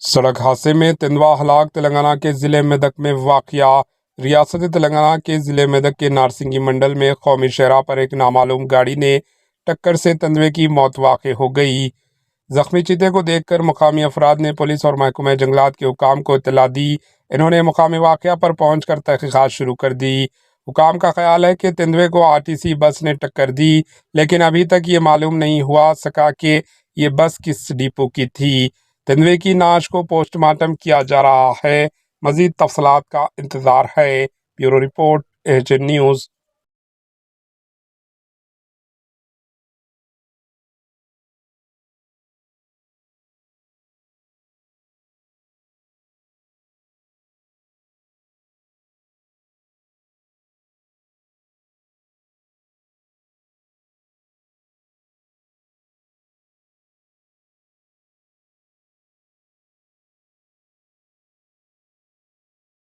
सड़क हादसे में तेंदुआ हलाक। तेलंगाना के ज़िले मेदक में वाक़या। रियासत तेलंगाना के ज़िले मेदक के नारसिंगी मंडल में कौमी शहरा पर एक नामालूम गाड़ी ने टक्कर से तेंदुए की मौत वाक़ हो गई। जख्मी चीते को देखकर मुकामी अफराद ने पुलिस और महकमा जंगलात के हुकाम को इत्तला दी। इन्होंने मुकामी वाक़या पर पहुंचकर तहक़ीक़ात शुरू कर दी। हुकाम का ख्याल है कि तेंदुए को आरटीसी बस ने टक्कर दी, लेकिन अभी तक ये मालूम नहीं हुआ सका कि ये बस किस डिपो की थी। तेंदुए की नाश को पोस्टमार्टम किया जा रहा है। मज़ीद तफसीलात का इंतज़ार है। Bureau report, H news.